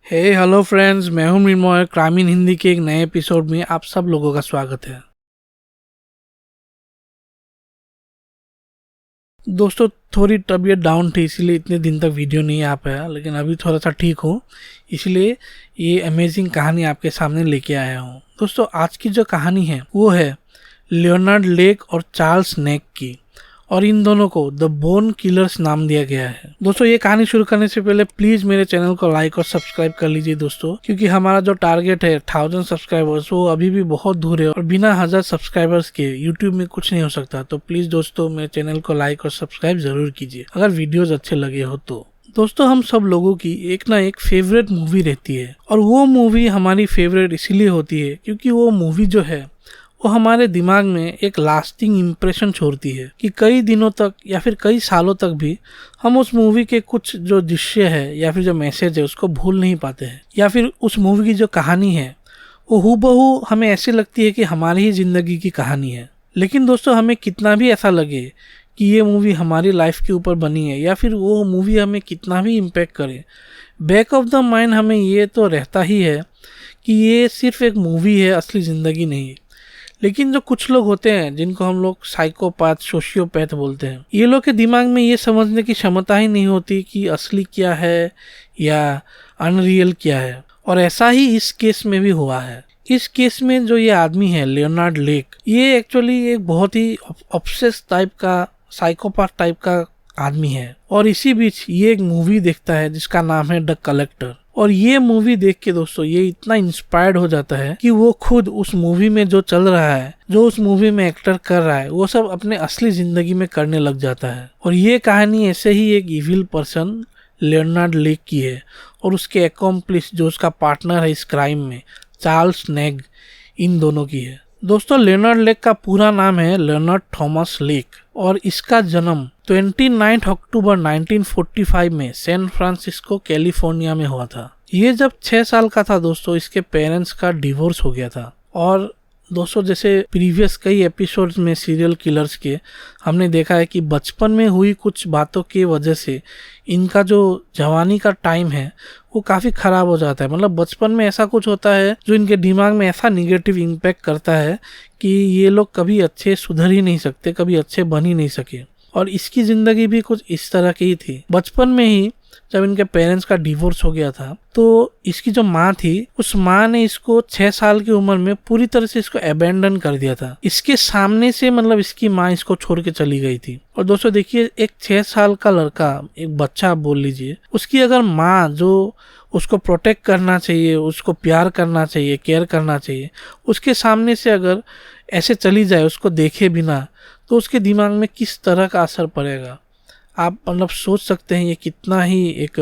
Hello friends, मैं हूं मृण्मय। ग्रामीण हिंदी के एक नए एपिसोड में आप सब लोगों का स्वागत है। दोस्तों, थोड़ी तबीयत डाउन थी, इसलिए इतने दिन तक वीडियो नहीं आ पाया, लेकिन अभी थोड़ा सा ठीक हूँ, इसलिए ये अमेजिंग कहानी आपके सामने लेके आया हूँ। दोस्तों, आज की जो कहानी है वो है लियोनार्ड लेक और चार्ल्स नेक की, और इन दोनों को द बोन किलर्स नाम दिया गया है। दोस्तों, ये कहानी शुरू करने से पहले प्लीज मेरे चैनल को लाइक और सब्सक्राइब कर लीजिए दोस्तों, क्योंकि हमारा जो टारगेट है 1000 सब्सक्राइबर्स वो अभी भी बहुत दूर है, और बिना 1000 सब्सक्राइबर्स के यूट्यूब में कुछ नहीं हो सकता। तो प्लीज दोस्तों, मेरे चैनल को लाइक और सब्सक्राइब जरूर कीजिए अगर वीडियोज अच्छे लगे हो तो। दोस्तों, हम सब लोगों की एक ना एक फेवरेट मूवी रहती है, और वो मूवी हमारी फेवरेट इसीलिए होती है क्योंकि वो मूवी जो है वो हमारे दिमाग में एक लास्टिंग इम्प्रेशन छोड़ती है कि कई दिनों तक या फिर कई सालों तक भी हम उस मूवी के कुछ जो दृश्य है या फिर जो मैसेज है उसको भूल नहीं पाते हैं, या फिर उस मूवी की जो कहानी है वो हूबहू हमें ऐसी लगती है कि हमारी ही जिंदगी की कहानी है। लेकिन दोस्तों, हमें कितना भी ऐसा लगे कि ये मूवी हमारी लाइफ के ऊपर बनी है या फिर वो मूवी हमें कितना भी इम्पैक्ट करे, बैक ऑफ द माइंड हमें ये तो रहता ही है कि ये सिर्फ एक मूवी है, असली ज़िंदगी नहीं। लेकिन जो कुछ लोग होते हैं जिनको हम लोग साइकोपैथ, सोशियोपैथ बोलते हैं, ये लोग के दिमाग में ये समझने की क्षमता ही नहीं होती कि असली क्या है या अनरियल क्या है, और ऐसा ही इस केस में भी हुआ है। इस केस में जो ये आदमी है लियोनार्ड लेक, ये एक्चुअली एक बहुत ही ऑब्सेस टाइप का, साइकोपैथ टाइप का आदमी है, और इसी बीच ये एक मूवी देखता है जिसका नाम है द कलेक्टर। और ये मूवी देख के दोस्तों ये इतना इंस्पायर्ड हो जाता है कि वो खुद उस मूवी में जो चल रहा है, जो उस मूवी में एक्टर कर रहा है, वो सब अपने असली जिंदगी में करने लग जाता है। और ये कहानी ऐसे ही एक इविल पर्सन लियोनार्ड लेक की है और उसके अकॉम्प्लिस जो उसका पार्टनर है इस क्राइम में, चार्ल्स नेग, इन दोनों की है। दोस्तों, लियोनार्ड लेक का पूरा नाम है लियोनार्ड थॉमस लेक, और इसका जन्म 29 अक्टूबर 1945 में सैन फ्रांसिस्को कैलिफोर्निया में हुआ था। ये जब 6 साल का था दोस्तों, इसके पेरेंट्स का डिवोर्स हो गया था। और दोस्तों, जैसे प्रीवियस कई एपिसोड्स में सीरियल किलर्स के हमने देखा है कि बचपन में हुई कुछ बातों की वजह से इनका जो जवानी का टाइम है वो काफ़ी ख़राब हो जाता है। मतलब बचपन में ऐसा कुछ होता है जो इनके दिमाग में ऐसा निगेटिव इम्पैक्ट करता है कि ये लोग कभी अच्छे सुधर ही नहीं सकते, कभी अच्छे बन ही नहीं सके। और इसकी ज़िंदगी भी कुछ इस तरह की ही थी। बचपन में ही जब इनके पेरेंट्स का डिवोर्स हो गया था तो इसकी जो माँ थी, उस माँ ने इसको 6 साल की उम्र में पूरी तरह से इसको अबेंडन कर दिया था। इसके सामने से मतलब इसकी माँ इसको छोड़ के चली गई थी। और दोस्तों देखिए, एक 6 साल का लड़का, एक बच्चा आप बोल लीजिए, उसकी अगर माँ जो उसको प्रोटेक्ट करना चाहिए, उसको प्यार करना चाहिए, केयर करना चाहिए, उसके सामने से अगर ऐसे चली जाए उसको देखे बिना, तो उसके दिमाग में किस तरह का असर पड़ेगा आप मतलब सोच सकते हैं। ये कितना ही एक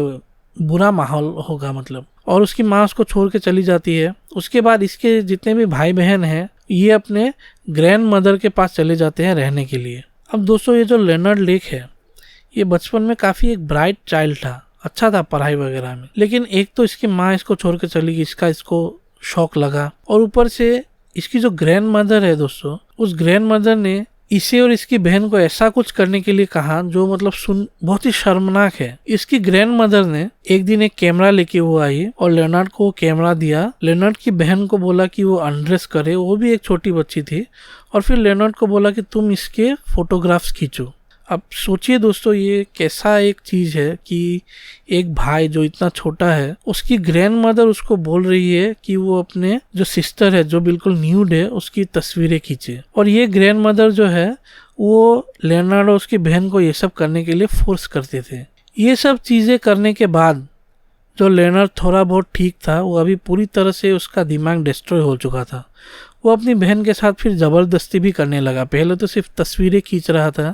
बुरा माहौल होगा मतलब। और उसकी माँ उसको छोड़ के चली जाती है। उसके बाद इसके जितने भी भाई बहन हैं ये अपने ग्रैंड मदर के पास चले जाते हैं रहने के लिए। अब दोस्तों, ये जो लियोनार्ड लेक है ये बचपन में काफ़ी एक ब्राइट चाइल्ड था, अच्छा था पढ़ाई वगैरह में। लेकिन एक तो इसकी माँ इसको छोड़ के चली गई, इसको शौक लगा, और ऊपर से इसकी जो ग्रैंड मदर है दोस्तों, उस ग्रैंड मदर ने इसे और इसकी बहन को ऐसा कुछ करने के लिए कहा जो मतलब सुन बहुत ही शर्मनाक है। इसकी ग्रैंड मदर ने एक दिन एक कैमरा लेके वो आई और लियोनार्ड को कैमरा दिया। लियोनार्ड की बहन को बोला कि वो अनड्रेस करे, वो भी एक छोटी बच्ची थी, और फिर लियोनार्ड को बोला कि तुम इसके फोटोग्राफ्स खींचो। अब सोचिए दोस्तों, ये कैसा एक चीज़ है कि एक भाई जो इतना छोटा है, उसकी ग्रैंड मदर उसको बोल रही है कि वो अपने जो सिस्टर है जो बिल्कुल न्यूड है उसकी तस्वीरें खींचे। और ये ग्रैंड मदर जो है वो लियोनार्ड और उसकी बहन को ये सब करने के लिए फोर्स करते थे। ये सब चीज़ें करने के बाद जो लियोनार्ड थोड़ा बहुत ठीक था, वो अभी पूरी तरह से उसका दिमाग डिस्ट्रॉय हो चुका था। वो अपनी बहन के साथ फिर ज़बरदस्ती भी करने लगा। पहले तो सिर्फ तस्वीरें खींच रहा था,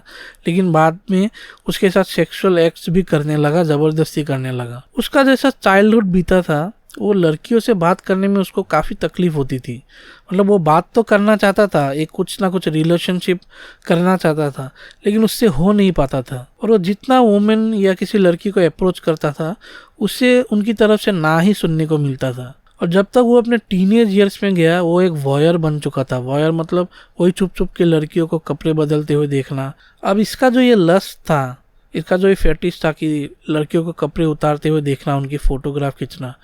लेकिन बाद में उसके साथ सेक्सुअल एक्ट्स भी करने लगा, ज़बरदस्ती करने लगा। उसका जैसा चाइल्डहुड बीता था, वो लड़कियों से बात करने में उसको काफ़ी तकलीफ होती थी। मतलब वो बात तो करना चाहता था, एक कुछ ना कुछ रिलेशनशिप करना चाहता था, लेकिन उससे हो नहीं पाता था। और वो जितना वुमेन या किसी लड़की को अप्रोच करता था, उससे उनकी तरफ से ना ही सुनने को मिलता था। और जब तक वो अपने टीनेज ईयर्स में गया, वो एक वॉयर बन चुका था। वॉयर मतलब वही छुप छुप के लड़कियों को कपड़े बदलते हुए देखना। अब इसका जो ये लस्ट था इसका जो ये फेटिश था कि लड़कियों को कपड़े उतारते हुए देखना, उनकी फ़ोटोग्राफ खींचना,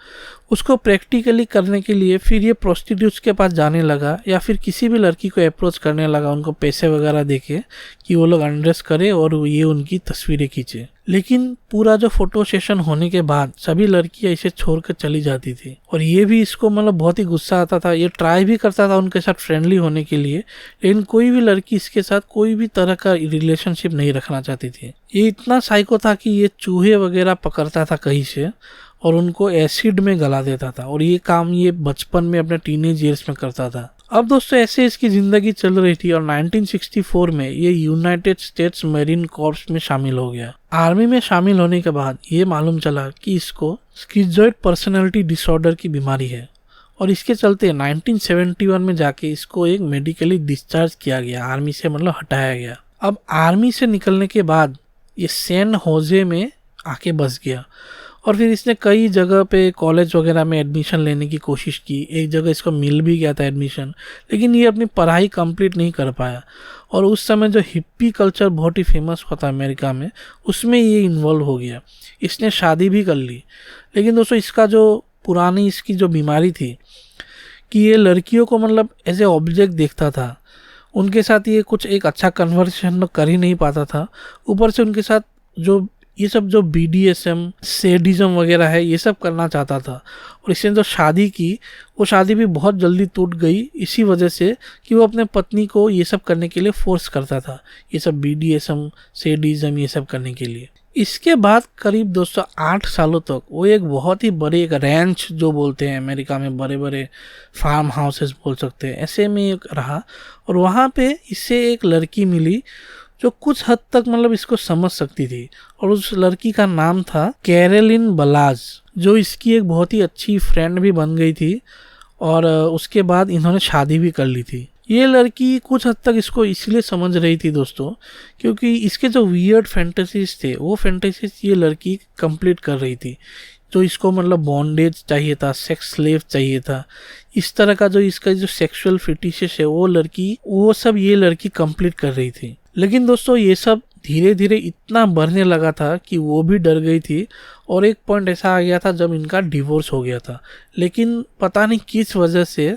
उसको प्रैक्टिकली करने के लिए फिर ये प्रोस्टिट्यूट्स के पास जाने लगा या फिर किसी भी लड़की को अप्रोच करने लगा, उनको पैसे वगैरह देके कि वो लोग अनड्रेस करे और ये उनकी तस्वीरें खींचे। लेकिन पूरा जो फोटो सेशन होने के बाद सभी लड़कियां इसे छोड़कर चली जाती थी और ये भी इसको मतलब बहुत ही गुस्सा आता था। ये ट्राई भी करता था उनके साथ फ्रेंडली होने के लिए, लेकिन कोई भी लड़की इसके साथ कोई भी तरह का रिलेशनशिप नहीं रखना चाहती थी। ये इतना साइको था कि ये चूहे वगैरह पकड़ता था कहीं से और उनको एसिड में गला देता था, और ये काम ये बचपन में अपने टीनेज ईयर्स में करता था। अब दोस्तों ऐसे इसकी ज़िंदगी चल रही थी और 1964 में ये यूनाइटेड स्टेट्स मेरीन कॉर्प्स में शामिल हो गया। आर्मी में शामिल होने के बाद ये मालूम चला कि इसको स्किज़ोइड पर्सनैलिटी डिसऑर्डर की बीमारी है और इसके चलते 1971 में जाके इसको एक मेडिकली डिस्चार्ज किया गया, आर्मी से मतलब हटाया गया। अब आर्मी से निकलने के बाद ये सैन होजे में आके बस गया और फिर इसने कई जगह पे कॉलेज वगैरह में एडमिशन लेने की कोशिश की। एक जगह इसको मिल भी गया था एडमिशन, लेकिन ये अपनी पढ़ाई कंप्लीट नहीं कर पाया। और उस समय जो हिप्पी कल्चर बहुत ही फेमस हुआ था अमेरिका में, उसमें ये इन्वॉल्व हो गया। इसने शादी भी कर ली, लेकिन दोस्तों इसका जो पुरानी इसकी जो बीमारी थी कि ये लड़कियों को मतलब एज ए ऑब्जेक्ट देखता था, उनके साथ ये कुछ एक अच्छा कन्वर्सेशन कर ही नहीं पाता था। ऊपर से उनके साथ जो ये सब जो BDSM सैडिज्म वगैरह है ये सब करना चाहता था। और इसने जो शादी की वो शादी भी बहुत जल्दी टूट गई इसी वजह से कि वो अपने पत्नी को ये सब करने के लिए फोर्स करता था, ये सब BDSM सैडिज्म ये सब करने के लिए। इसके बाद करीब 208 सालों तक वो एक बहुत ही बड़े एक रैंच जो बोलते हैं अमेरिका में, बड़े बड़े फार्म हाउसेस बोल सकते हैं, ऐसे में एक रहा। और वहाँ पे इससे एक लड़की मिली जो कुछ हद तक मतलब इसको समझ सकती थी, और उस लड़की का नाम था कैरोलिन बलाज, जो इसकी एक बहुत ही अच्छी फ्रेंड भी बन गई थी और उसके बाद इन्होंने शादी भी कर ली थी। ये लड़की कुछ हद तक इसको इसलिए समझ रही थी दोस्तों क्योंकि इसके जो वियर्ड फैंटेसीज थे वो फैंटेसीज ये लड़की कंप्लीट कर रही थी। जो इसको मतलब बॉन्डेज चाहिए था, सेक्स स्लेव चाहिए था, इस तरह का जो इसका जो सेक्सुअल फिटिशेस है वो सब ये लड़की कंप्लीट कर रही थी। लेकिन दोस्तों ये सब धीरे धीरे इतना बढ़ने लगा था कि वो भी डर गई थी और एक पॉइंट ऐसा आ गया था जब इनका डिवोर्स हो गया था। लेकिन पता नहीं किस वजह से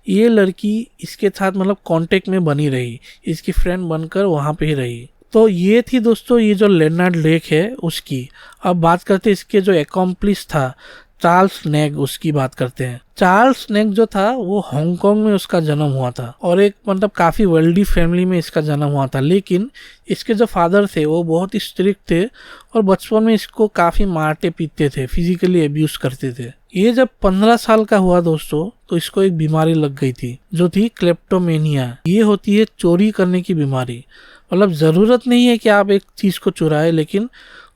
ये लड़की इसके साथ मतलब कांटेक्ट में बनी रही, इसकी फ्रेंड बनकर वहाँ पे ही रही। तो ये थी दोस्तों ये जो लेनर्ड लेक है उसकी। अब बात करते हैं इसके जो एकम्प्लिस था चार्ल्स नेग, उसकी बात करते हैं। चार्ल्स नेग जो था वो हांगकांग में उसका जन्म हुआ था और एक मतलब काफ़ी वेल्दी फैमिली में इसका जन्म हुआ था। लेकिन इसके जो फादर थे वो बहुत ही स्ट्रिक्ट थे और बचपन में इसको काफ़ी मारते पीटते थे, फिजिकली अब्यूज करते थे। ये जब 15 साल का हुआ दोस्तों तो इसको एक बीमारी लग गई थी जो थी क्लेप्टोमेनिया। ये होती है चोरी करने की बीमारी। मतलब ज़रूरत नहीं है कि आप एक चीज़ को चुराए, लेकिन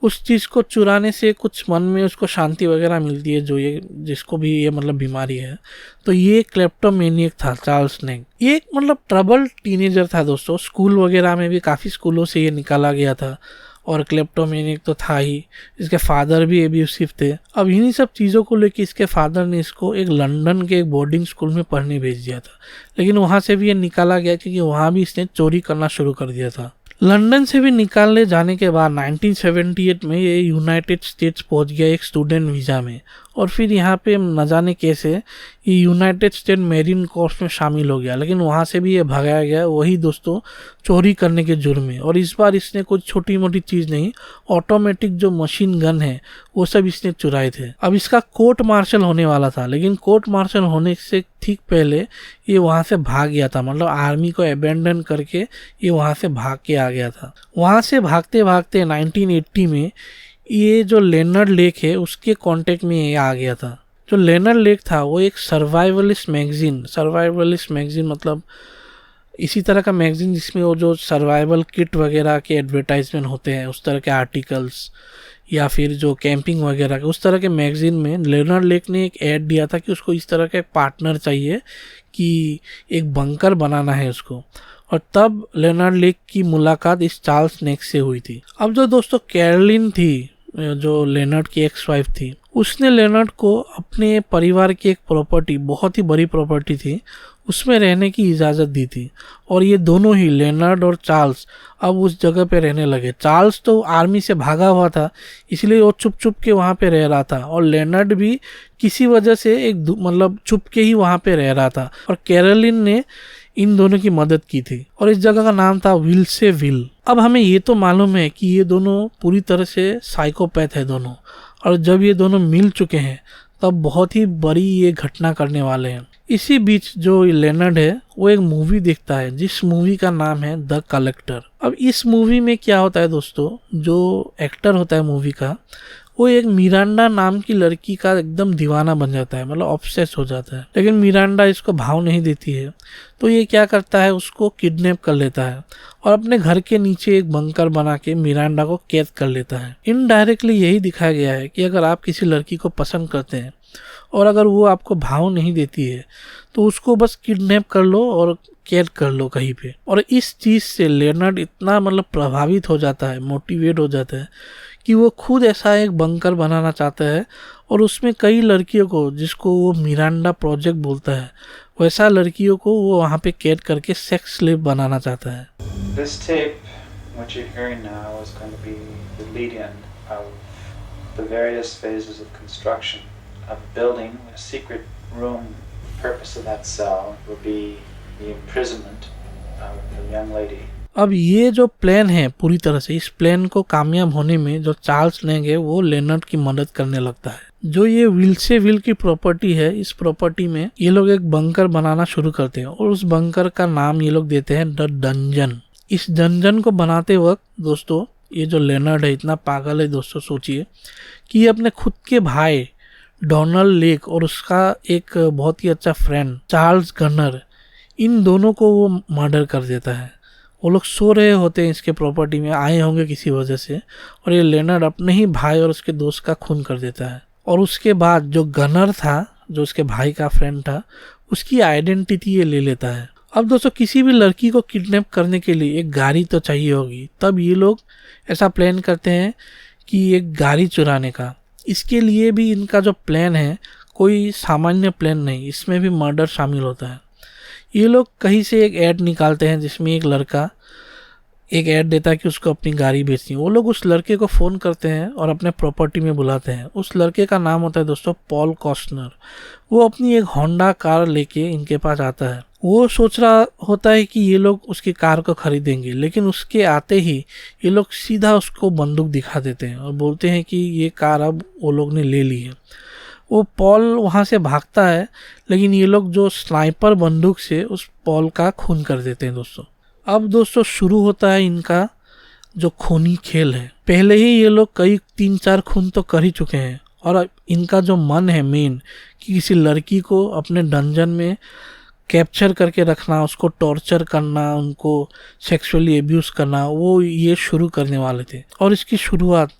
उस चीज़ को चुराने से कुछ मन में उसको शांति वगैरह मिलती है, जो ये जिसको भी ये मतलब बीमारी है। तो ये क्लेप्टोमेनियक था चार्ल्स नेग। ये एक मतलब ट्रबल टीनेजर था दोस्तों। स्कूल वगैरह में भी काफ़ी स्कूलों से ये निकाला गया था और क्लेप्टोमेनियक तो था ही। इसके फादर भी एब्यूसिव थे। अब इन्हीं सब चीज़ों को लेकर इसके फादर ने इसको एक लंदन के एक बोर्डिंग स्कूल में पढ़ने भेज दिया था, लेकिन वहाँ से भी ये निकाला गया क्योंकि वहाँ भी इसने चोरी करना शुरू कर दिया था। लंदन से भी निकालने जाने के बाद 1978 में ये यूनाइटेड स्टेट्स पहुंच गया एक स्टूडेंट वीज़ा में, और फिर यहाँ पे न जाने कैसे ये यूनाइटेड स्टेट मेरीन कॉर्प्स में शामिल हो गया। लेकिन वहाँ से भी ये भगाया गया, वही दोस्तों चोरी करने के जुर्म में। और इस बार इसने कुछ छोटी मोटी चीज़ नहीं, ऑटोमेटिक जो मशीन गन है वो सब इसने चुराए थे। अब इसका कोर्ट मार्शल होने वाला था, लेकिन कोर्ट मार्शल होने से ठीक पहले ये वहाँ से भाग गया था। मतलब आर्मी को अबेंडन करके ये वहाँ से भाग के आ गया था। वहाँ से भागते भागते 1980 में ये जो लेनर्ड लेक है उसके कांटेक्ट में ये आ गया था। जो लेनर्ड लेक था वो एक सर्वाइवलिस्ट मैगजीन मतलब इसी तरह का मैगजीन जिसमें वो जो सर्वाइवल किट वगैरह के एडवर्टाइजमेंट होते हैं, उस तरह के आर्टिकल्स, या फिर जो कैंपिंग वगैरह के उस तरह के मैगजीन में लेनर्ड लेक ने एक ऐड दिया था कि उसको इस तरह का एक पार्टनर चाहिए कि एक बंकर बनाना है उसको। और तब लेनर्ड लेक की मुलाकात इस चार्ल्स नेग से हुई थी। अब जो दोस्तों कैरोलिन थी, जो लेनर्ड की एक्स वाइफ थी, उसने लेनर्ड को अपने परिवार की एक प्रॉपर्टी, बहुत ही बड़ी प्रॉपर्टी थी, उसमें रहने की इजाज़त दी थी। और ये दोनों ही लेनर्ड और चार्ल्स अब उस जगह पे रहने लगे। चार्ल्स तो आर्मी से भागा हुआ था, इसलिए वो चुप चुप के वहाँ पे रह रहा था, और लेनर्ड भी किसी वजह से मतलब चुप के ही वहाँ पे रह रहा था। और कैरोलिन ने इन दोनों की मदद की थी, और इस जगह का नाम था विल्सेविल। अब हमें ये तो मालूम है कि ये दोनों पूरी तरह से साइकोपैथ है दोनों, और जब ये दोनों मिल चुके हैं तब बहुत ही बड़ी ये घटना करने वाले हैं। इसी बीच जो लेनर्ड है वो एक मूवी देखता है, जिस मूवी का नाम है द कलेक्टर। अब इस मूवी में क्या होता है दोस्तों, जो एक्टर होता है मूवी का, वो एक मिरांडा नाम की लड़की का एकदम दीवाना बन जाता है, मतलब ऑब्सेस हो जाता है। लेकिन मिरांडा इसको भाव नहीं देती है, तो ये क्या करता है, उसको किडनैप कर लेता है और अपने घर के नीचे एक बंकर बना के मिरांडा को कैद कर लेता है। इनडायरेक्टली यही दिखाया गया है कि अगर आप किसी लड़की को पसंद करते हैं और अगर वो आपको भाव नहीं देती है तो उसको बस किडनैप कर लो और कैद कर लो कहीं पे। और इस चीज़ से लेनर्ड इतना मतलब प्रभावित हो जाता है, मोटिवेट हो जाता है कि वो खुद ऐसा एक बंकर बनाना चाहता है, और उसमें कई लड़कियों को, जिसको वो मिरांडा प्रोजेक्ट बोलता है, वैसा लड़कियों को वो वहाँ पे कैद करके सेक्स स्लेव बनाना चाहता है। This tape, what you're hearing now, is going to be the lead-in of the various phases of construction of building a secret room. The purpose of that cell will be the imprisonment of the young lady. अब ये जो plan है पूरी तरह से, इस plan को कामयाब होने में जो चार्ल्स लेंगे वो लेनर्ड की मदद करने लगता है। जो ये विल्सेविल की प्रॉपर्टी है, इस प्रॉपर्टी में ये लोग एक बंकर बनाना शुरू करते हैं, और उस बंकर का नाम ये लोग देते हैं द डंजन। इस डंजन को बनाते वक्त दोस्तों, ये जो लेनर्ड है इतना पागल है दोस्तों, सोचिए कि ये अपने खुद के भाई डोनाल्ड लेक और उसका एक बहुत ही अच्छा फ्रेंड चार्ल्स गनर, इन दोनों को वो मर्डर कर देता है। वो लोग सो रहे होते हैं इसके प्रॉपर्टी में, आए होंगे किसी वजह से, और ये लेनर्ड अपने ही भाई और उसके दोस्त का खून कर देता है। और उसके बाद जो गनर था, जो उसके भाई का फ्रेंड था, उसकी आइडेंटिटी ये ले लेता है। अब दोस्तों, किसी भी लड़की को किडनैप करने के लिए एक गाड़ी तो चाहिए होगी, तब ये लोग ऐसा प्लान करते हैं कि एक गाड़ी चुराने का। इसके लिए भी इनका जो प्लान है कोई सामान्य प्लान नहीं, इसमें भी मर्डर शामिल होता है। ये लोग कहीं से एक ऐड निकालते हैं जिसमें एक लड़का एक ऐड देता है कि उसको अपनी गाड़ी बेचनी है। वो लोग उस लड़के को फ़ोन करते हैं और अपने प्रॉपर्टी में बुलाते हैं। उस लड़के का नाम होता है दोस्तों पॉल कॉस्टनर। वो अपनी एक होंडा कार लेके इनके पास आता है। वो सोच रहा होता है कि ये लोग उसकी कार को खरीदेंगे, लेकिन उसके आते ही ये लोग सीधा उसको बंदूक दिखा देते हैं और बोलते हैं कि ये कार अब वो लोग ने ले ली है। वो पॉल वहाँ से भागता है, लेकिन ये लोग जो स्नाइपर बंदूक से उस पॉल का खून कर देते हैं दोस्तों। अब दोस्तों शुरू होता है इनका जो खूनी खेल है। पहले ही ये लोग कई 3-4 खून तो कर ही चुके हैं, और इनका जो मन है मेन कि किसी लड़की को अपने डंजन में कैप्चर करके रखना, उसको टॉर्चर करना, उनको सेक्सुअली एब्यूज़ करना, वो ये शुरू करने वाले थे। और इसकी शुरुआत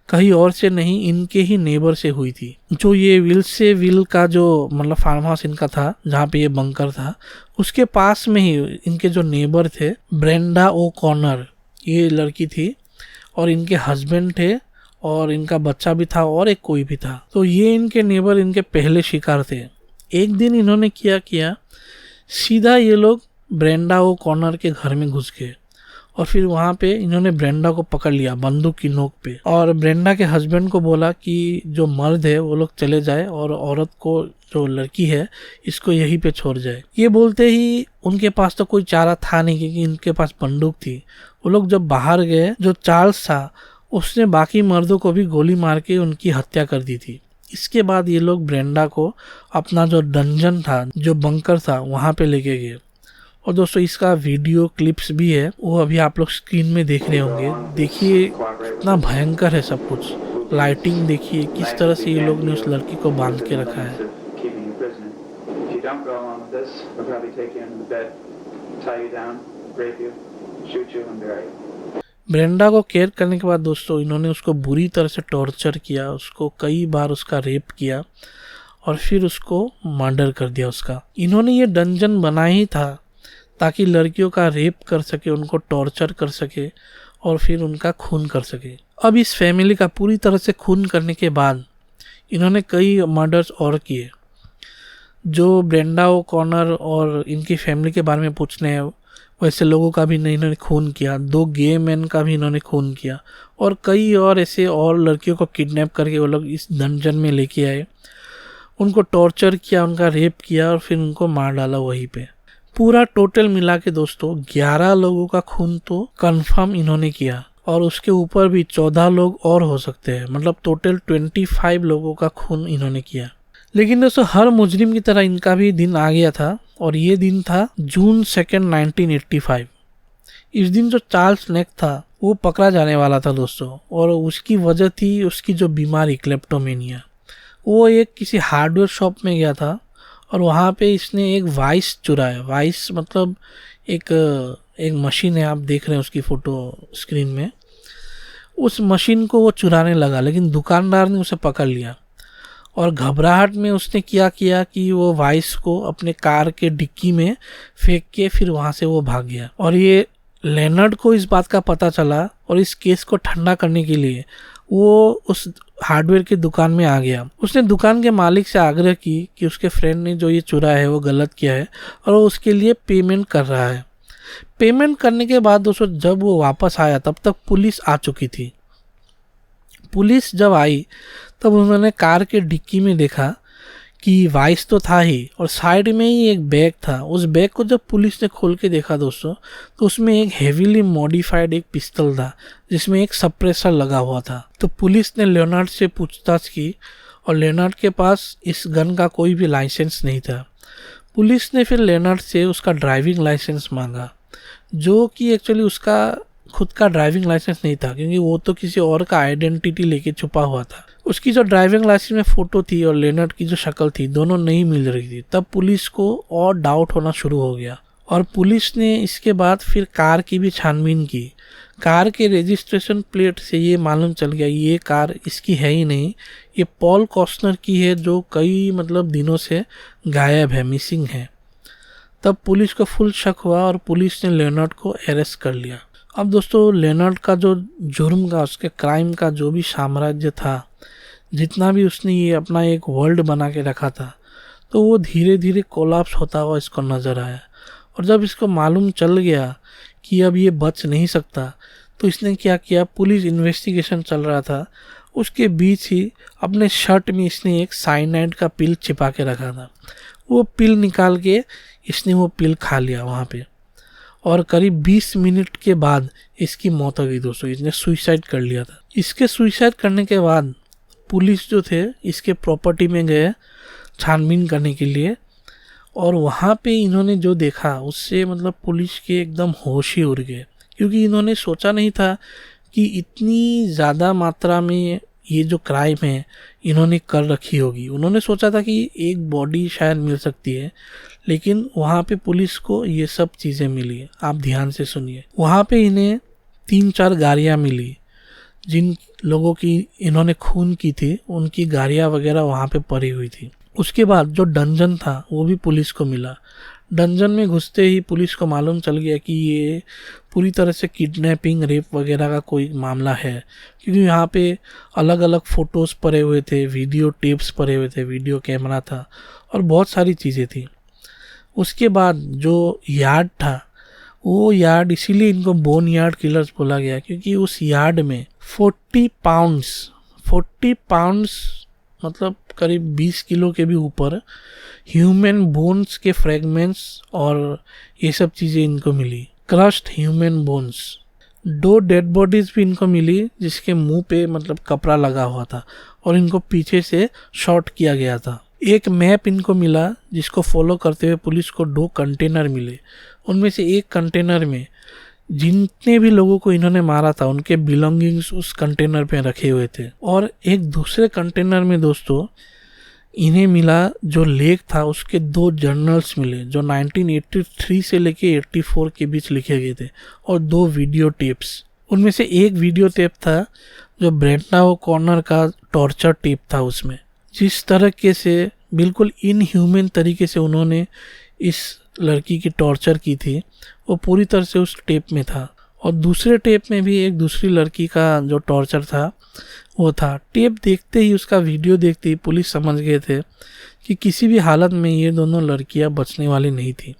कहीं और से नहीं, इनके ही नेबर से हुई थी। जो ये विल का जो मतलब फार्म हाउस इनका था, जहाँ पे ये बंकर था, उसके पास में ही इनके जो नेबर थे ब्रेंडा ओ कॉर्नर, ये लड़की थी, और इनके हस्बैंड थे, और इनका बच्चा भी था, और एक कोई भी था। तो ये इनके नेबर इनके पहले शिकार थे। एक दिन इन्होंने क्या किया, सीधा ये लोग ब्रेंडा ओ कॉर्नर के घर में घुस गए, और फिर वहाँ पे इन्होंने ब्रेंडा को पकड़ लिया बंदूक की नोक पे, और ब्रेंडा के हस्बैंड को बोला कि जो मर्द है वो लोग चले जाए और औरत को, जो लड़की है, इसको यहीं पे छोड़ जाए। ये बोलते ही उनके पास तो कोई चारा था नहीं, क्योंकि इनके पास बंदूक थी। वो लोग जब बाहर गए, जो चार्ल्स था उसने बाकी मर्दों को भी गोली मार के उनकी हत्या कर दी थी। इसके बाद ये लोग ब्रेंडा को अपना जो डंजन था, जो बंकर था, वहाँ पे लेके गए। और दोस्तों इसका वीडियो क्लिप्स भी है, वो अभी आप लोग स्क्रीन में देख रहे होंगे। देखिए कितना भयंकर है सब कुछ। लाइटिंग देखिए किस तरह से ये लोग ने उस लड़की को बांध के रखा है। ब्रेंडा को केयर करने के बाद दोस्तों इन्होंने उसको बुरी तरह से टॉर्चर किया, उसको कई बार उसका रेप किया, और फिर उसको मर्डर कर दिया उसका। इन्होंने ये डंजन बनाया ही था ताकि लड़कियों का रेप कर सके, उनको टॉर्चर कर सके, और फिर उनका खून कर सके। अब इस फैमिली का पूरी तरह से खून करने के बाद इन्होंने कई मर्डर्स और किए। जो ब्रेंडा ओकॉनर और इनकी फैमिली के बारे में पूछने हैं वैसे लोगों का भी इन्होंने खून किया, 2 गे मैन का भी इन्होंने खून किया और कई और ऐसे और लड़कियों को किडनैप करके वो लोग इस डंजन में लेके आए, उनको टॉर्चर किया, उनका रेप किया और फिर उनको मार डाला वहीं पे। पूरा टोटल मिला के दोस्तों 11 लोगों का खून तो कंफर्म इन्होंने किया और उसके ऊपर भी 14 लोग और हो सकते हैं, मतलब टोटल 25 लोगों का खून इन्होंने किया। लेकिन दोस्तों हर मुजरिम की तरह इनका भी दिन आ गया था और ये दिन था जून 2, 1985। इस दिन जो चार्ल्स नेक था वो पकड़ा जाने वाला था दोस्तों, और उसकी वजह थी उसकी जो बीमारी क्लेप्टोमेनिया। वो एक किसी हार्डवेयर शॉप में गया था और वहाँ पे इसने एक वाइस चुराया। वाइस मतलब एक मशीन है, आप देख रहे हैं उसकी फ़ोटो स्क्रीन में। उस मशीन को वो चुराने लगा, लेकिन दुकानदार ने उसे पकड़ लिया और घबराहट में उसने क्या किया कि वो वाइस को अपने कार के डिक्की में फेंक के फिर वहाँ से वो भाग गया। और ये लेनर्ड को इस बात का पता चला और इस केस को ठंडा करने के लिए वो उस हार्डवेयर की दुकान में आ गया। उसने दुकान के मालिक से आग्रह की कि उसके फ्रेंड ने जो ये चुराया है वो गलत किया है और वो उसके लिए पेमेंट कर रहा है। पेमेंट करने के बाद दोस्तों जब वो वापस आया तब तक पुलिस आ चुकी थी। पुलिस जब आई तब उन्होंने कार के डिक्की में देखा कि वाइस तो था ही और साइड में ही एक बैग था। उस बैग को जब पुलिस ने खोल के देखा दोस्तों तो उसमें एक हेवीली मॉडिफाइड एक पिस्टल था जिसमें एक सप्रेसर लगा हुआ था। तो पुलिस ने लियोनार्ड से पूछताछ की और लियोनार्ड के पास इस गन का कोई भी लाइसेंस नहीं था। पुलिस ने फिर लियोनार्ड से उसका ड्राइविंग लाइसेंस मांगा, जो कि एक्चुअली उसका खुद का ड्राइविंग लाइसेंस नहीं था क्योंकि वो तो किसी और का आइडेंटिटी लेके छुपा हुआ था। उसकी जो ड्राइविंग लाइसेंस में फ़ोटो थी और लियोनार्ड की जो शक्ल थी दोनों नहीं मिल रही थी। तब पुलिस को और डाउट होना शुरू हो गया और पुलिस ने इसके बाद फिर कार की भी छानबीन की। कार के रजिस्ट्रेशन प्लेट से ये मालूम चल गया ये कार इसकी है ही नहीं, ये पॉल कॉस्टनर की है जो कई दिनों से गायब है, मिसिंग है। तब पुलिस को फुल शक हुआ और पुलिस ने लियोनार्ड को अरेस्ट कर लिया। अब दोस्तों लियोनार्ड का जो जुर्म का, उसके क्राइम का जो भी साम्राज्य था, जितना भी उसने ये अपना एक वर्ल्ड बना के रखा था, तो वो धीरे धीरे कोलैप्स होता हुआ इसको नज़र आया। और जब इसको मालूम चल गया कि अब ये बच नहीं सकता तो इसने क्या किया, पुलिस इन्वेस्टिगेशन चल रहा था उसके बीच ही अपने शर्ट में इसने एक साइनाइड का पिल छिपा के रखा था। वो पिल निकाल के इसने वो पिल खा लिया वहाँ पे और करीब 20 मिनट के बाद इसकी मौत हो गई दोस्तों। इसने सुइसाइड कर लिया था। इसके सुइसाइड करने के बाद पुलिस जो थे इसके प्रॉपर्टी में गए छानबीन करने के लिए और वहाँ पे इन्होंने जो देखा उससे पुलिस के एकदम होश ही उड़ गए, क्योंकि इन्होंने सोचा नहीं था कि इतनी ज़्यादा मात्रा में ये जो क्राइम है इन्होंने कर रखी होगी। उन्होंने सोचा था कि एक बॉडी शायद मिल सकती है, लेकिन वहाँ पे पुलिस को ये सब चीज़ें मिली। आप ध्यान से सुनिए, वहाँ पे इन्हें 3-4 गाड़ियाँ मिली, जिन लोगों की इन्होंने खून की थी उनकी गाड़ियाँ वगैरह वहाँ पे पड़ी हुई थी। उसके बाद जो डंजन था वो भी पुलिस को मिला। डंजन में घुसते ही पुलिस को मालूम चल गया कि ये पूरी तरह से किडनैपिंग, रेप वगैरह का कोई मामला है, क्योंकि यहाँ पे अलग अलग फ़ोटोज़ पड़े हुए थे, वीडियो टेप्स पड़े हुए थे, वीडियो कैमरा था और बहुत सारी चीज़ें थी। उसके बाद जो यार्ड था वो यार्ड इसीलिए इनको बोन यार्ड किलर्स बोला गया, क्योंकि उस यार्ड में 40 पाउंड्स करीब 20 किलो के भी ऊपर ह्यूमन बोन्स के फ्रेगमेंट्स और ये सब चीज़ें इनको मिली। Crushed human bones. 2 dead bodies भी इनको मिली जिसके मुंह पे कपड़ा लगा हुआ था और इनको पीछे से शॉट किया गया था। एक मैप इनको मिला जिसको फॉलो करते हुए पुलिस को 2 कंटेनर मिले। उनमें से एक कंटेनर में जितने भी लोगों को इन्होंने मारा था उनके बिलोंगिंग्स उस कंटेनर पे रखे हुए थे। और एक दूसरे कंटेनर में दोस्तों इन्हें मिला जो लेख था उसके 2 जर्नल्स मिले जो 1983 से लेके 84 के बीच लिखे गए थे और 2 वीडियो टेप्स। उनमें से एक वीडियो टेप था जो ब्रेंडा ओकॉनर का टॉर्चर टेप था। उसमें जिस तरीके से बिल्कुल इनह्यूमन तरीके से उन्होंने इस लड़की की टॉर्चर की थी वो पूरी तरह से उस टेप में था। और दूसरे टेप में भी एक दूसरी लड़की का जो टॉर्चर था वो था। टेप देखते ही, उसका वीडियो देखते ही पुलिस समझ गए थे कि किसी भी हालत में ये दोनों लड़कियां बचने वाली नहीं थी,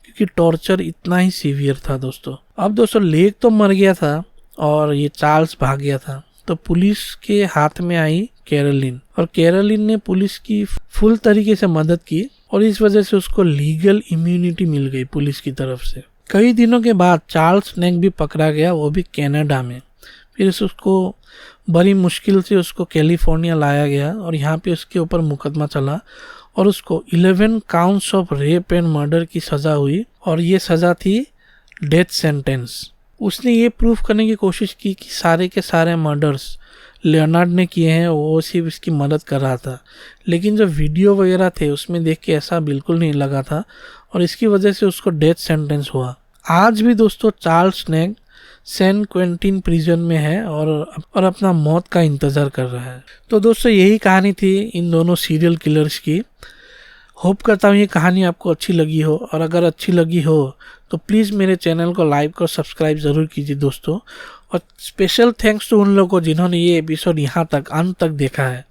क्योंकि टॉर्चर इतना ही सीवियर था दोस्तों। अब दोस्तों लेक तो मर गया था और ये चार्ल्स भाग गया था, तो पुलिस के हाथ में आई कैरोलिन, और कैरोलिन ने पुलिस की फुल तरीके से मदद की और इस वजह से उसको लीगल इम्यूनिटी मिल गई पुलिस की तरफ से। कई दिनों के बाद चार्ल्स नेक भी पकड़ा गया, वो भी कनाडा में। फिर उसको बड़ी मुश्किल से उसको कैलिफोर्निया लाया गया और यहाँ पे उसके ऊपर मुकदमा चला और उसको 11 counts of rape and murder की सज़ा हुई, और ये सज़ा थी डेथ सेंटेंस। उसने ये प्रूफ करने की कोशिश की कि सारे के सारे मर्डर्स लियोनार्ड ने किए हैं, वो सिर्फ इसकी मदद कर रहा था। लेकिन जो वीडियो वगैरह थे उसमें देख के ऐसा बिल्कुल नहीं लगा था, और इसकी वजह से उसको डेथ सेंटेंस हुआ। आज भी दोस्तों चार्ल्स नेक सैन क्वेंटिन प्रिजन में है और अपना मौत का इंतज़ार कर रहा है। तो दोस्तों यही कहानी थी इन दोनों सीरियल किलर्स की। होप करता हूँ ये कहानी आपको अच्छी लगी हो, और अगर अच्छी लगी हो तो प्लीज़ मेरे चैनल को लाइक और सब्सक्राइब ज़रूर कीजिए दोस्तों। और स्पेशल थैंक्स टू उन लोगों को जिन्होंने ये एपिसोड यहाँ तक अंत तक देखा है।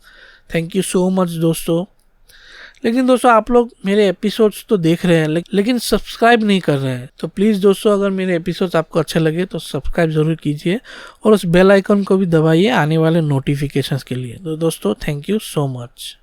थैंक यू सो मच दोस्तों। लेकिन दोस्तों आप लोग मेरे एपिसोड्स तो देख रहे हैं लेकिन सब्सक्राइब नहीं कर रहे हैं, तो प्लीज़ दोस्तों अगर मेरे एपिसोड्स आपको अच्छे लगे तो सब्सक्राइब ज़रूर कीजिए और उस बेल आइकन को भी दबाइए आने वाले नोटिफिकेशंस के लिए। तो दोस्तों थैंक यू सो मच।